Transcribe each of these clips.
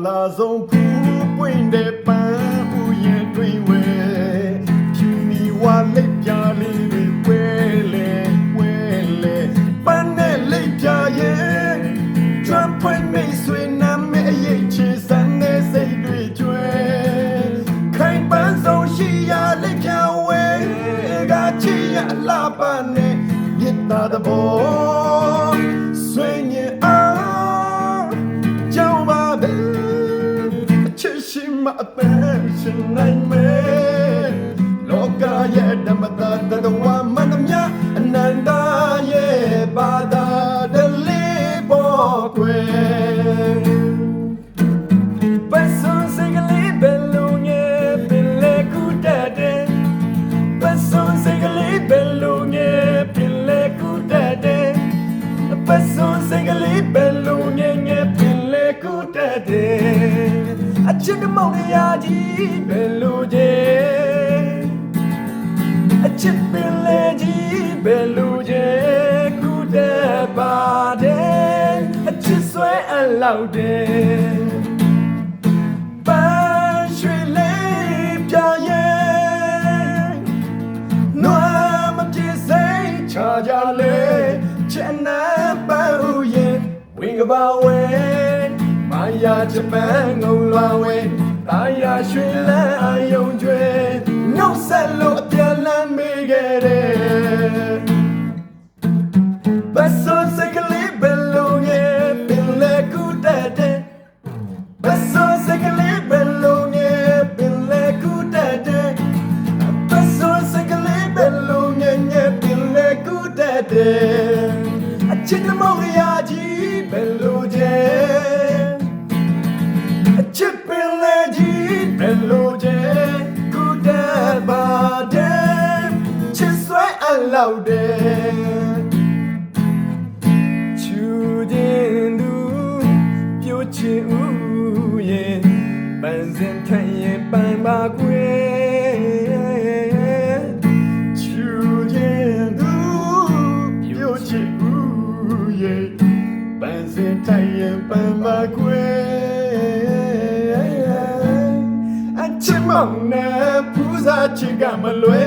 လာဆုံးဖူးပွင့်တဲ့ပန်းဥယျာဉ်တွင်ဝဲဖြူမီဝါလိပ်ပြားလေးတွေဝဲလေပန်းနဲ့လိပ်ပြားရဲ့ကျွမ်းဖွင့်မိတ်ဆွေနာမည်အရေးချေစမ်းတဲ့စိတ်တွေကျွဲခိုင်ပန်းဆုံးရှိရာလိပ်ပြားဝဲကချီရလာပါနဲ့မြစ်တာတဘောဆွေညင်အောင်ကြောင်းပါပဲအချစ်ရှိမှအပန်းရှင်နိုင်မယ်လောကရဲ့ဓမ္မတာတဝမန္တမြအနန္တရဲ့ဘာသာတလေးပေါ်ကွယ်ပတ်စွန်စိတ်ကလေးဘယ်လိုငယ်ပင်လေကူတတ်တယ်ပတ်စွန်စိတ်ကလေးဘယ်လိုငယ်ပင်လေကူတတ်တယ်ပတ်စွန်စိတ်ကလေးဘယ်လိုငယ်ပင်လေကူတတ်တယ်အချစ်မောင်ရာကြီးဘယ်လိုကျအချစ်ပင်လေကြီးဘယ်လိုကျကူတတ်ပါတယ်အချစ်ဆွဲအလောက်တယ်ပန်းရွှေလေးပြရဲ့နွားမပြေစိတ်ချကြလေချင်နာပန်းဥယျာဉ်ဝင်းကပါဝဲမာယာချပန်းငုံလွားဝဲတာယာရွှေလန်းအယုံကျွဲနှုတ်ဆက်လို့အပြန်လန်းမိခဲ့တယ်ပတ်စွန်စိတ်ကလေးဘယ်လိုငယ်ပင်လေကူတတ်တယ်ပတ်စွန်စိတ်ကလေးဘယ်လိုငယ်ပင်လေကူတတ်တယ်ပတ်စွန်စိတ်ကလေးဘယ်လိုငယ်ပင်လေကူတတ်တယ်အချစ်မောင်ရာကြီးဘယ်လိုကျအချစ်ပင်လေကြီးဘယ်လိုကျကူတတ်ပါတယ်ချစ်ဆွဲအလောက်တယ်ချူခြင်းသူပြိုချင်ဦးရဲ့ပန်းစင်ထိုင်ရင်ပန်းပါကွယ်ချူခြင်းသူပြိုချင်ဦးရဲ့ပန်းစင်ထိုင်ရင်ပန်းပါကွယ်အချစ်မောင်နဲ့ပူဇာချစ်ကမလွဲ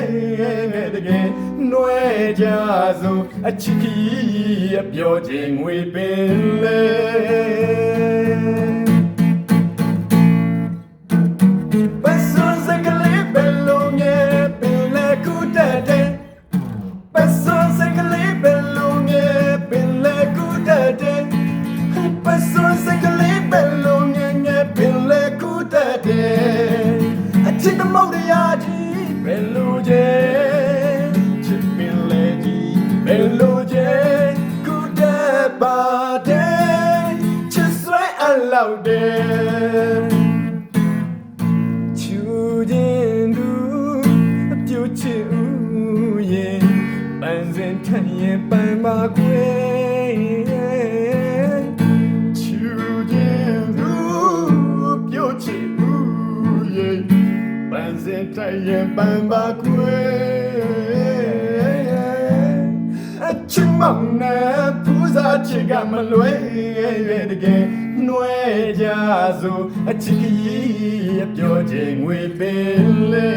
တကယ်နှွဲကြစို့အချစ်ကြီးအပြောခြင်းငွေပင်လေပတ်စွန်စိတ်ကလေးဘယ်လိုငယ်ပင်လေကူတတ်တယ်ပတ်စွန်စိတ်ကလေးဘယ်လိုငယ်ပင်လေကူတတ်တယ်ပတ်စွန်စိတ်ကလေးဘယ်လိုငယ်ပင်လေကူတတ်တယ်အချစ်တမောက်တရားကြီးဘယ်လိုကျချစ်ပင်လေကြီးဘယ်လိုကျကူတတ်ပါတယ်ချစ်ဆွဲအလောက်တယ်ချူခြင်းသူအပြိုချစ်ဦးရဲ့ပန်းစင်ထိုင်ရင်ပန်းပါကွယ်ချူခြင်းသူပြိုချစ်ဦးရဲ့ပန်းစင်ထိုင်ရင်ပန်းပါကွယ်အချစ်မောင်နဲ့ပူဇာချစ်ကမလွဲတကယ်နှွဲကြစို့အချစ်ကြီးအပြောခြင်းငွေပင်လေ